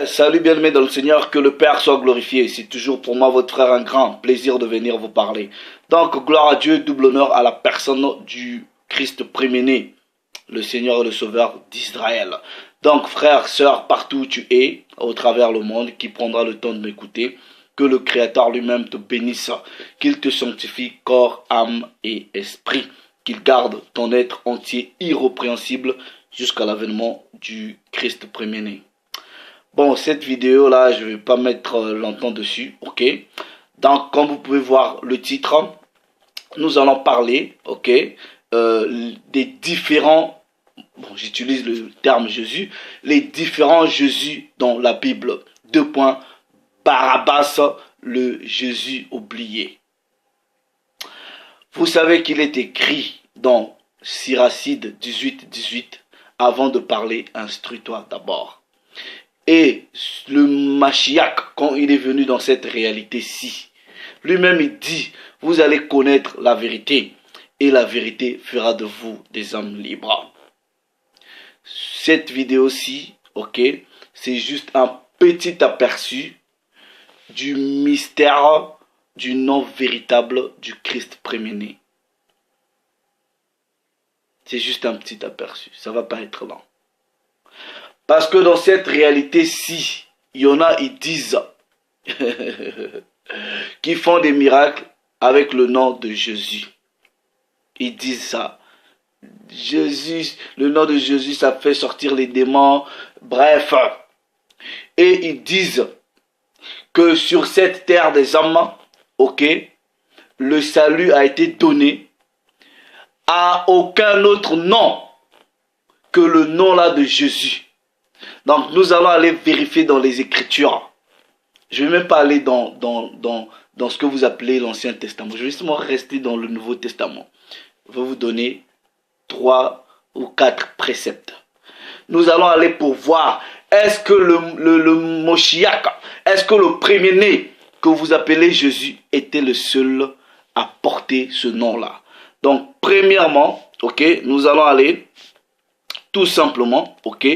Salut bien-aimés dans le Seigneur, que le Père soit glorifié. C'est toujours pour moi, votre frère, un grand plaisir de venir vous parler. Donc, gloire à Dieu, double honneur à la personne du Christ préméné, le Seigneur et le Sauveur d'Israël. Donc, frère, sœur, partout où tu es, au travers le monde, qui prendra le temps de m'écouter, que le Créateur lui-même te bénisse, qu'il te sanctifie corps, âme et esprit, qu'il garde ton être entier irrépréhensible jusqu'à l'avènement du Christ préméné. Bon, cette vidéo là, je vais pas mettre longtemps dessus, ok. Donc, comme vous pouvez voir le titre, nous allons parler, ok, des différents, bon, j'utilise le terme Jésus, les différents Jésus dans la Bible. Deux points, Barabbas, le Jésus oublié. Vous savez qu'il est écrit dans Siracide 18-18, avant de parler, instruis-toi d'abord. Et le Mashiach, quand il est venu dans cette réalité-ci, lui-même il dit, vous allez connaître la vérité, et la vérité fera de vous des hommes libres. Cette vidéo-ci, ok, c'est juste un petit aperçu du mystère du nom véritable du Christ préméné. C'est juste un petit aperçu, ça va pas être lent. Parce que dans cette réalité-ci, il y en a, ils disent, qui font des miracles avec le nom de Jésus. Ils disent ça. Jésus, le nom de Jésus, ça fait sortir les démons. Bref. Et ils disent que sur cette terre des hommes, ok, le salut a été donné à aucun autre nom que le nom là de Jésus. Donc nous allons aller vérifier dans les Écritures. Je ne vais même pas aller dans ce que vous appelez l'Ancien Testament. Je vais justement rester dans le Nouveau Testament. Je vais vous donner 3 ou 4 préceptes. Nous allons aller pour voir, est-ce que le Moshiach, est-ce que le premier-né que vous appelez Jésus était le seul à porter ce nom-là. Donc premièrement, ok, nous allons aller tout simplement, ok,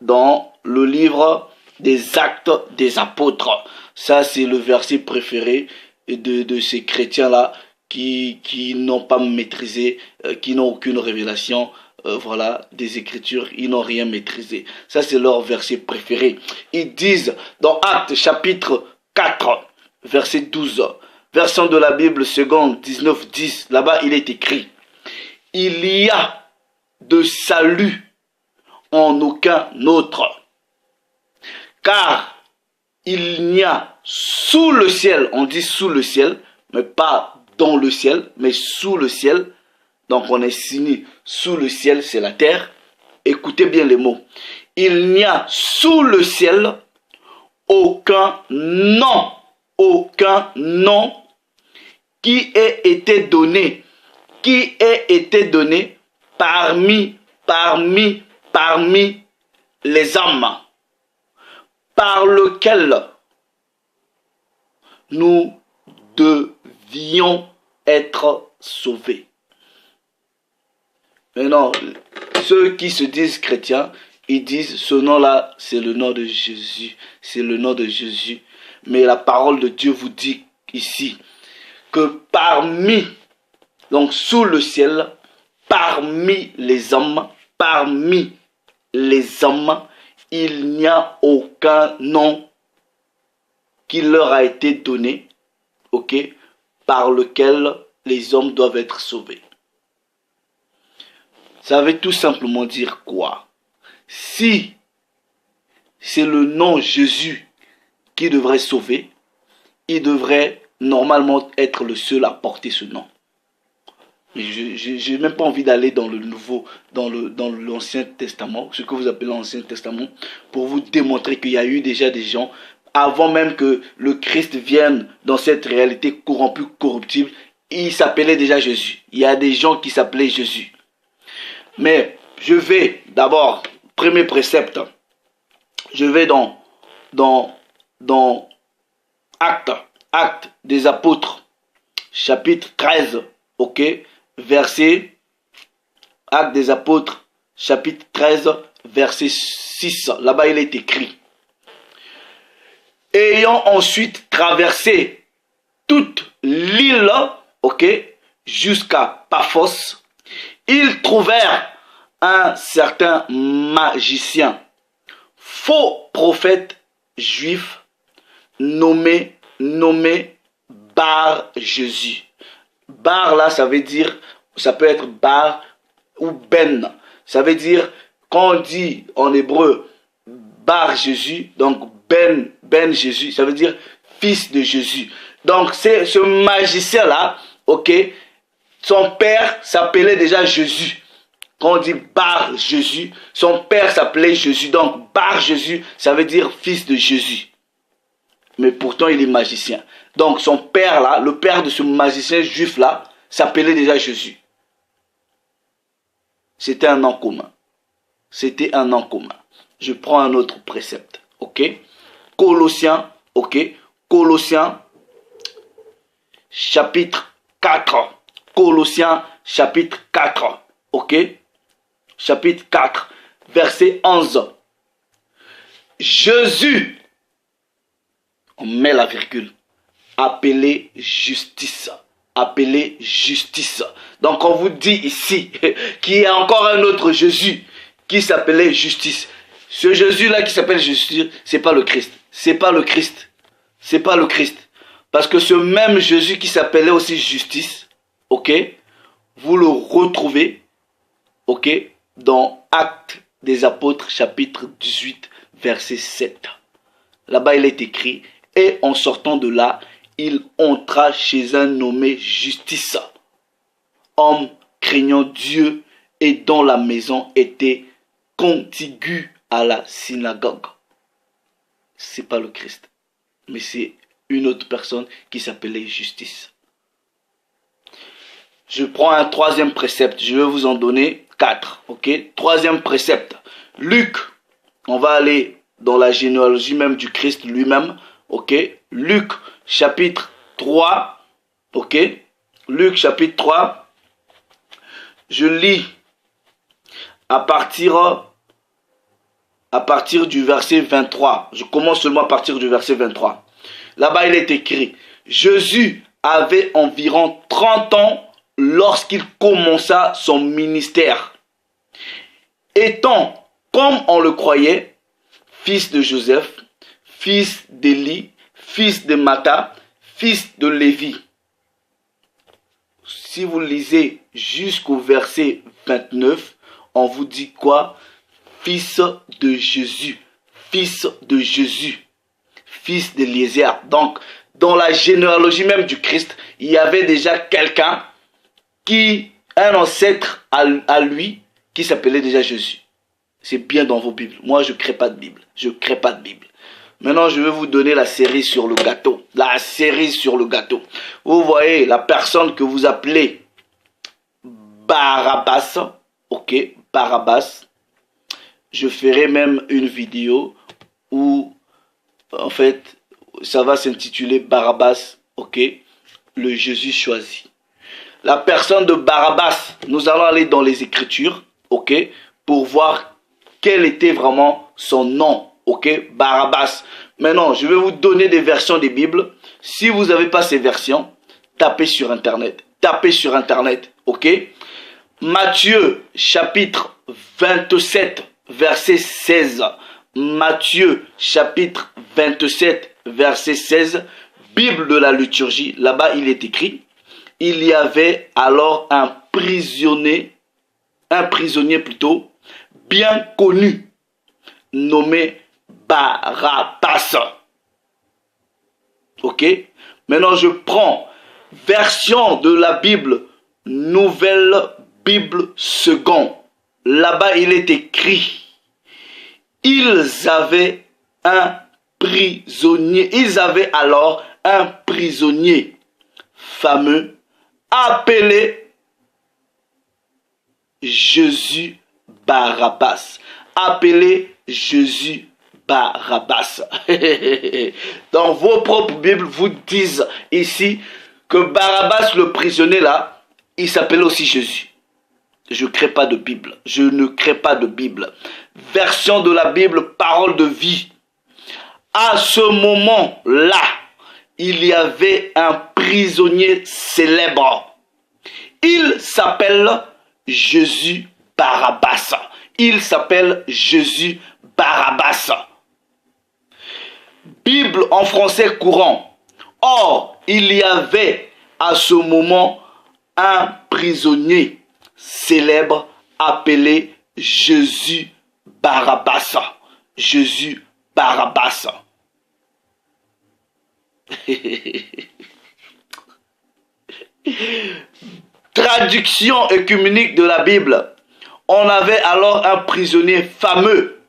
dans le livre des Actes des Apôtres. Ça, c'est le verset préféré de ces chrétiens-là qui n'ont pas maîtrisé, qui n'ont aucune révélation, voilà, des Écritures. Ils n'ont rien maîtrisé. Ça, c'est leur verset préféré. Ils disent dans Actes chapitre 4, verset 12, version de la Bible seconde 19-10, là-bas, il est écrit, « Il y a de salut en aucun autre. Car il n'y a sous le ciel, on dit sous le ciel, mais pas dans le ciel, mais sous le ciel. Donc on est signé sous le ciel, c'est la terre. Écoutez bien les mots. Il n'y a sous le ciel aucun nom qui ait été donné, parmi les hommes par lequel nous devions être sauvés. Maintenant, ceux qui se disent chrétiens, ils disent ce nom-là, c'est le nom de Jésus. C'est le nom de Jésus. Mais la parole de Dieu vous dit ici que parmi, donc sous le ciel, parmi les hommes, il n'y a aucun nom qui leur a été donné, ok, par lequel les hommes doivent être sauvés. Ça veut tout simplement dire quoi? Si c'est le nom Jésus qui devrait sauver, il devrait normalement être le seul à porter ce nom. Mais je n'ai même pas envie d'aller dans le Nouveau, dans l'Ancien Testament, ce que vous appelez l'Ancien Testament, pour vous démontrer qu'il y a eu déjà des gens, avant même que le Christ vienne dans cette réalité corrompue, corruptible, il s'appelait déjà Jésus. Il y a des gens qui s'appelaient Jésus. Mais je vais d'abord, premier précepte, je vais dans Actes des Apôtres, chapitre 13, ok, verset, Actes des Apôtres, chapitre 13, verset 6. Là-bas, il est écrit, ayant ensuite traversé toute l'île, ok, jusqu'à Paphos, ils trouvèrent un certain magicien, faux prophète juif, nommé Bar Jésus. Bar là, ça veut dire, ça peut être Bar ou Ben. Ça veut dire, quand on dit en hébreu Bar Jésus, donc Ben Jésus, ça veut dire fils de Jésus. Donc c'est ce magicien là, ok, son père s'appelait déjà Jésus. Quand on dit Bar Jésus, son père s'appelait Jésus. Donc Bar Jésus, ça veut dire fils de Jésus. Mais pourtant il est magicien. Donc son père là, le père de ce magicien juif là, s'appelait déjà Jésus. C'était un nom commun. C'était un nom commun. Je prends un autre précepte. Ok. Colossiens. Ok. Colossiens chapitre 4. Colossiens chapitre 4. Ok. Chapitre 4. Verset 11. Jésus. On met la virgule. Appelé justice. Appelé justice. Donc on vous dit ici qu'il y a encore un autre Jésus qui s'appelait justice. Ce Jésus-là qui s'appelle justice, c'est pas le Christ. C'est pas le Christ. C'est pas le Christ. Parce que ce même Jésus qui s'appelait aussi justice, ok, vous le retrouvez, ok, dans Actes des Apôtres, chapitre 18, verset 7. Là-bas, il est écrit, et en sortant de là, il entra chez un nommé Justice, homme craignant Dieu, et dont la maison était contiguë à la synagogue. C'est pas le Christ, mais c'est une autre personne qui s'appelait Justice. Je prends un troisième précepte, je vais vous en donner 4, ok? Troisième précepte, Luc, on va aller dans la généalogie même du Christ lui-même, ok? Luc chapitre 3, ok? Luc chapitre 3, je lis à partir du verset 23. Je commence seulement à partir du verset 23. Là-bas, il est écrit, Jésus avait environ 30 ans lorsqu'il commença son ministère. Étant, comme on le croyait, fils de Joseph, fils d'Élie, fils de Mattha, fils de Lévi. Si vous lisez jusqu'au verset 29, on vous dit quoi? Fils de Jésus, fils de Jésus, fils d'Éliézer. Donc, dans la généalogie même du Christ, il y avait déjà quelqu'un un ancêtre à lui, qui s'appelait déjà Jésus. C'est bien dans vos Bibles. Moi, je ne crée pas de Bible. Je ne crée pas de Bible. Maintenant, je vais vous donner la série sur le gâteau. La série sur le gâteau. Vous voyez, la personne que vous appelez Barabbas. Ok, Barabbas. Je ferai même une vidéo où, en fait, ça va s'intituler Barabbas. Ok, le Jésus choisi. La personne de Barabbas, nous allons aller dans les Écritures. Ok, pour voir quel était vraiment son nom. Ok, Barabbas. Maintenant, je vais vous donner des versions des Bibles. Si vous n'avez pas ces versions, tapez sur Internet. Tapez sur Internet. Ok. Matthieu, chapitre 27, verset 16. Matthieu, chapitre 27, verset 16. Bible de la liturgie. Là-bas, il est écrit. Il y avait alors un prisonnier plutôt, bien connu, nommé Barabbas. Ok. Maintenant, je prends version de la Bible, Nouvelle Bible Second. Là-bas, il est écrit, ils avaient alors un prisonnier fameux appelé Jésus Barabbas. Appelé Jésus Barabbas. Dans vos propres Bibles, vous disent ici que Barabbas, le prisonnier là, il s'appelait aussi Jésus. Je ne crée pas de Bible. Je ne crée pas de Bible. Version de la Bible, parole de vie. À ce moment-là, il y avait un prisonnier célèbre. Il s'appelle Jésus Barabbas. Il s'appelle Jésus Barabbas. Bible en français courant. Or, il y avait à ce moment un prisonnier célèbre appelé Jésus Barabbas. Jésus Barabbas. Traduction œcuménique de la Bible. On avait alors un prisonnier fameux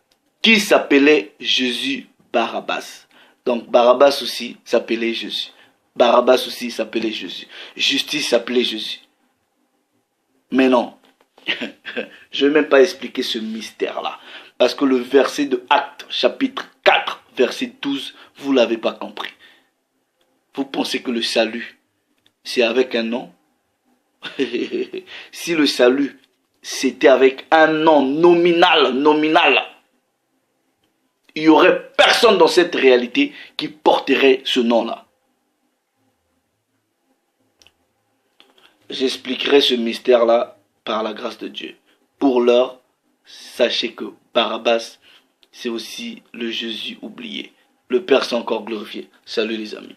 qui s'appelait Jésus Barabbas. Donc Barabbas aussi s'appelait Jésus. Barabbas aussi s'appelait Jésus. Justice s'appelait Jésus. Mais non, je ne vais même pas expliquer ce mystère-là. Parce que le verset de Actes, chapitre 4, verset 12, vous ne l'avez pas compris. Vous pensez que le salut, c'est avec un nom? Si le salut, c'était avec un nom nominal, il n'y aurait personne dans cette réalité qui porterait ce nom-là. J'expliquerai ce mystère-là par la grâce de Dieu. Pour l'heure, sachez que Barabbas, c'est aussi le Jésus oublié. Le Père s'est encore glorifié. Salut les amis.